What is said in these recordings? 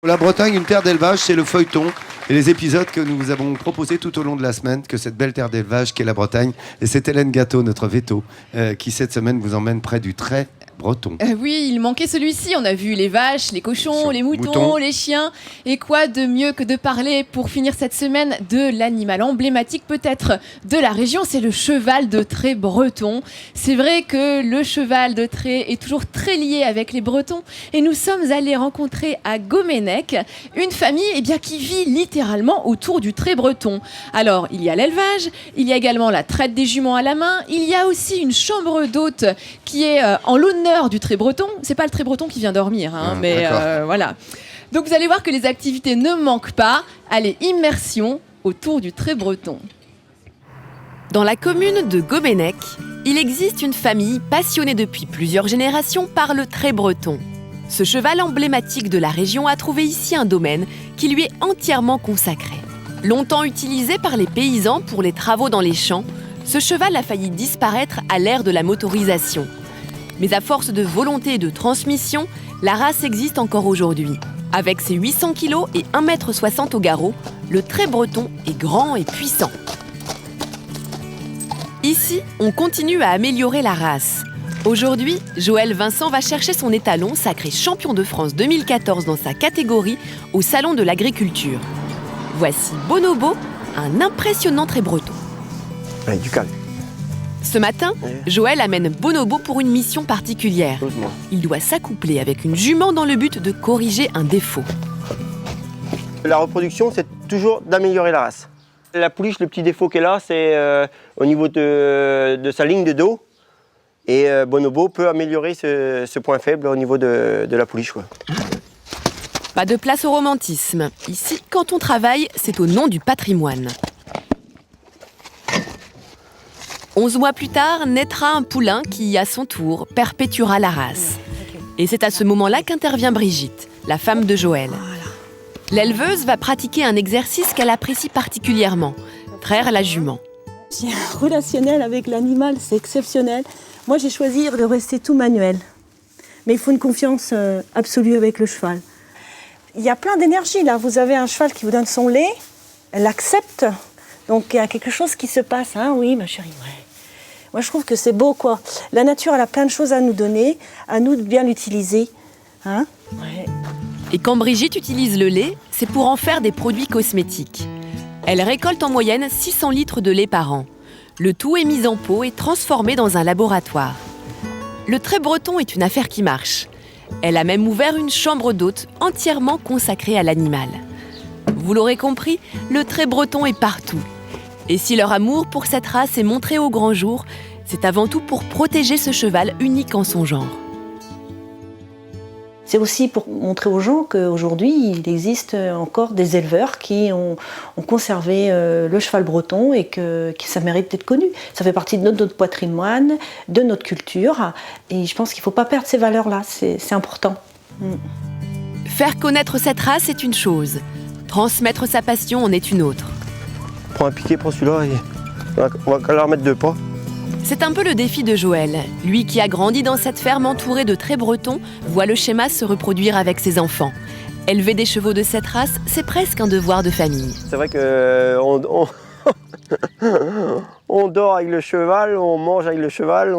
La Bretagne, une terre d'élevage, c'est le feuilleton et les épisodes que nous vous avons proposés tout au long de la semaine, que cette belle terre d'élevage qu'est la Bretagne. Et c'est Hélène Gâteau, notre veto, qui cette semaine vous emmène près du trait breton. Oui, il manquait celui-ci. On a vu les vaches, les cochons, les moutons, les chiens. Et quoi de mieux que de parler, pour finir cette semaine, de l'animal emblématique peut-être de la région, c'est le cheval de trait breton. C'est vrai que le cheval de trait est toujours très lié avec les Bretons. Et nous sommes allés rencontrer à Goménec une famille qui vit littéralement autour du trait breton. Alors, il y a l'élevage, il y a également la traite des juments à la main, il y a aussi une chambre d'hôte qui est en l'honneur du trait breton. C'est pas le trait breton qui vient dormir, mais voilà. Donc vous allez voir que les activités ne manquent pas. Allez, immersion autour du trait breton. Dans la commune de Goménec, il existe une famille passionnée depuis plusieurs générations par le trait breton. Ce cheval emblématique de la région a trouvé ici un domaine qui lui est entièrement consacré. Longtemps utilisé par les paysans pour les travaux dans les champs, ce cheval a failli disparaître à l'ère de la motorisation. Mais à force de volonté et de transmission, la race existe encore aujourd'hui. Avec ses 800 kg et 1,60 m au garrot, le trait breton est grand et puissant. Ici, on continue à améliorer la race. Aujourd'hui, Joël Vincent va chercher son étalon, sacré champion de France 2014 dans sa catégorie, au Salon de l'Agriculture. Voici Bonobo, un impressionnant trait breton. Allez, du calme. Ce matin, Joël amène Bonobo pour une mission particulière. Il doit s'accoupler avec une jument dans le but de corriger un défaut. La reproduction, c'est toujours d'améliorer la race. La pouliche, le petit défaut qu'elle a, c'est au niveau de sa ligne de dos. Et Bonobo peut améliorer ce point faible au niveau de la pouliche, quoi. Pas de place au romantisme. Ici, quand on travaille, c'est au nom du patrimoine. 11 mois plus tard, naîtra un poulain qui, à son tour, perpétuera la race. Et c'est à ce moment-là qu'intervient Brigitte, la femme de Joël. L'éleveuse va pratiquer un exercice qu'elle apprécie particulièrement, traire la jument. J'ai un relationnel avec l'animal, c'est exceptionnel. Moi, j'ai choisi de rester tout manuel. Mais il faut une confiance absolue avec le cheval. Il y a plein d'énergie là. Vous avez un cheval qui vous donne son lait, elle l'accepte. Donc il y a quelque chose qui se passe. Hein, oui, ma chérie, ouais. Moi, je trouve que c'est beau, quoi. La nature, elle a plein de choses à nous donner, à nous de bien l'utiliser. Hein, ouais. Et quand Brigitte utilise le lait, c'est pour en faire des produits cosmétiques. Elle récolte en moyenne 600 litres de lait par an. Le tout est mis en pot et transformé dans un laboratoire. Le trait breton est une affaire qui marche. Elle a même ouvert une chambre d'hôte entièrement consacrée à l'animal. Vous l'aurez compris, le trait breton est partout. Et si leur amour pour cette race est montré au grand jour, c'est avant tout pour protéger ce cheval unique en son genre. C'est aussi pour montrer aux gens qu'aujourd'hui, il existe encore des éleveurs qui ont conservé le cheval breton et que ça mérite d'être connu. Ça fait partie de notre patrimoine, de notre culture. Et je pense qu'il ne faut pas perdre ces valeurs-là, c'est important. Faire connaître cette race est une chose. Transmettre sa passion en est une autre. Prends un piquet, prends celui-là et on va leur mettre 2 pas. C'est un peu le défi de Joël. Lui qui a grandi dans cette ferme entourée de traits bretons, voit le schéma se reproduire avec ses enfants. Élever des chevaux de cette race, c'est presque un devoir de famille. C'est vrai qu'on on dort avec le cheval, on mange avec le cheval.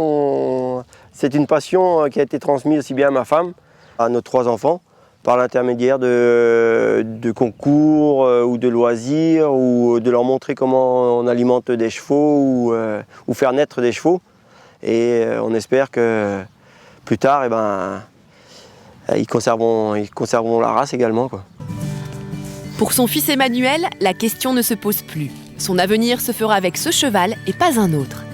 C'est une passion qui a été transmise aussi bien à ma femme, à nos 3 enfants, par l'intermédiaire de concours ou de loisirs, ou de leur montrer comment on alimente des chevaux ou faire naître des chevaux. Et on espère que plus tard, ils conserveront la race également, quoi. Pour son fils Emmanuel, la question ne se pose plus. Son avenir se fera avec ce cheval et pas un autre.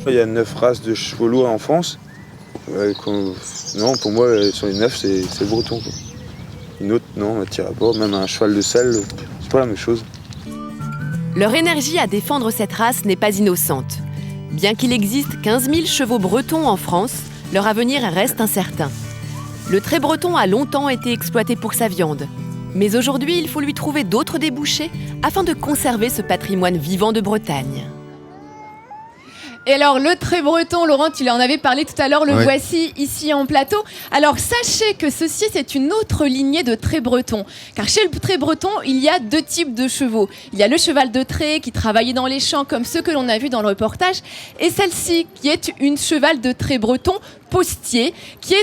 Il y a 9 races de chevaux lourds en France. Non, pour moi, sur les 9, c'est le breton, quoi. Une autre, non, on m'attire pas. Même un cheval de selle, c'est pas la même chose. Leur énergie à défendre cette race n'est pas innocente. Bien qu'il existe 15 000 chevaux bretons en France, leur avenir reste incertain. Le trait breton a longtemps été exploité pour sa viande. Mais aujourd'hui, il faut lui trouver d'autres débouchés afin de conserver ce patrimoine vivant de Bretagne. Et alors, le trait breton, Laurent, tu en avais parlé tout à l'heure, le voici ici en plateau. Alors, sachez que ceci, c'est une autre lignée de trait breton. Car chez le trait breton, il y a 2 types de chevaux. Il y a le cheval de trait qui travaillait dans les champs, comme ceux que l'on a vus dans le reportage, et celle-ci, qui est une cheval de trait breton postier, qui a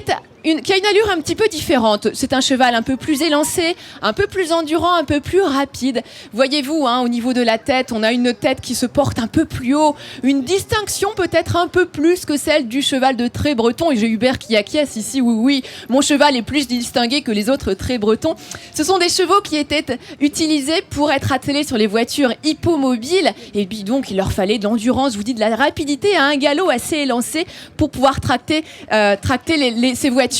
une allure un petit peu différente. C'est un cheval un peu plus élancé, un peu plus endurant, un peu plus rapide. Voyez-vous, au niveau de la tête, on a une tête qui se porte un peu plus haut, une distinction peut-être un peu plus que celle du cheval de trait breton. Et j'ai Hubert qui acquiesce ici, oui, mon cheval est plus distingué que les autres traits bretons. Ce sont des chevaux qui étaient utilisés pour être attelés sur les voitures hippomobiles. Et puis donc, il leur fallait de l'endurance, je vous dis, de la rapidité à un galop assez élancé pour pouvoir tracter ces voitures.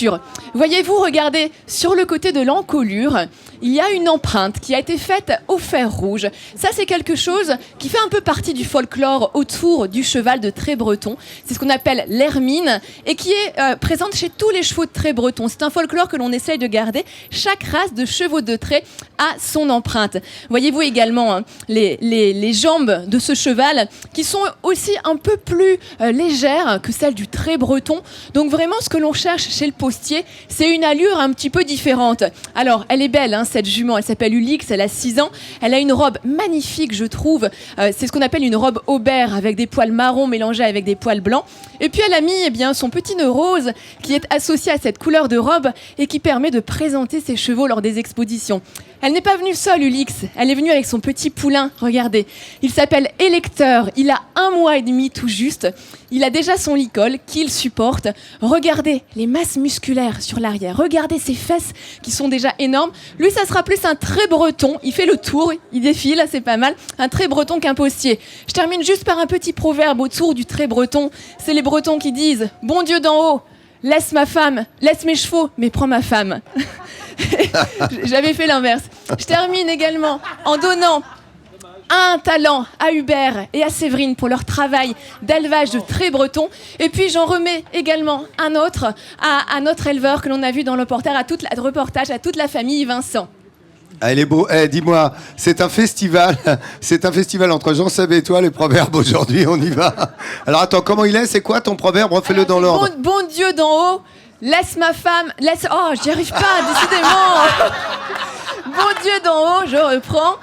Voyez-vous, regardez, sur le côté de l'encolure, il y a une empreinte qui a été faite au fer rouge. Ça, c'est quelque chose qui fait un peu partie du folklore autour du cheval de trait breton. C'est ce qu'on appelle l'hermine et qui est présente chez tous les chevaux de trait breton. C'est un folklore que l'on essaye de garder. Chaque race de chevaux de trait a son empreinte. Voyez-vous également les jambes de ce cheval qui sont aussi un peu plus légères que celles du trait breton. Donc vraiment, ce que l'on cherche chez le postier, c'est une allure un petit peu différente. Alors, elle est belle, cette jument, elle s'appelle Ulix, elle a 6 ans, elle a une robe magnifique, je trouve. C'est ce qu'on appelle une robe aubert avec des poils marrons mélangés avec des poils blancs. Et puis elle a mis son petit nœud rose qui est associé à cette couleur de robe et qui permet de présenter ses chevaux lors des expositions. Elle n'est pas venue seule, Ulix. Elle est venue avec son petit poulain. Regardez. Il s'appelle Électeur. Il a 1 mois et demi tout juste. Il a déjà son licol qu'il supporte. Regardez les masses musculaires sur l'arrière. Regardez ses fesses qui sont déjà énormes. Lui, ça sera plus un trait breton. Il fait le tour. Il défile. C'est pas mal. Un trait breton qu'un postier. Je termine juste par un petit proverbe autour du trait breton. C'est les Bretons qui disent « Bon Dieu d'en haut, laisse ma femme, laisse mes chevaux, mais prends ma femme. » J'avais fait l'inverse. Je termine également en donnant un talent à Hubert et à Séverine pour leur travail d'élevage de trait breton. Et puis j'en remets également un autre à notre éleveur que l'on a vu dans le reportage à toute la famille Vincent. Ah, il est beau. Dis-moi, c'est un festival entre Jean-Seb et toi, les proverbes aujourd'hui, on y va. Alors attends, comment il est? C'est quoi ton proverbe? Refais-le dans l'ordre. Bon Dieu d'en haut, laisse ma femme, laisse... Oh, j'y arrive pas, décidément. Bon Dieu d'en haut, je reprends.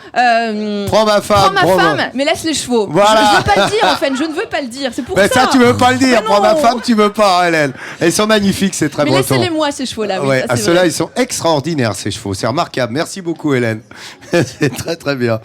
Prends ma femme, mais laisse les chevaux. Voilà. Je veux pas le dire, en fait, je ne veux pas le dire. C'est pour ça. Ça, tu veux pas le dire. Prends ma femme, tu veux pas, Hélène. Elles sont magnifiques, c'est très breton. Mais laissez-les-moi, ces chevaux-là. Oui, ceux-là, ils sont extraordinaires, ces chevaux. C'est remarquable. Merci beaucoup, Hélène. C'est très, très bien.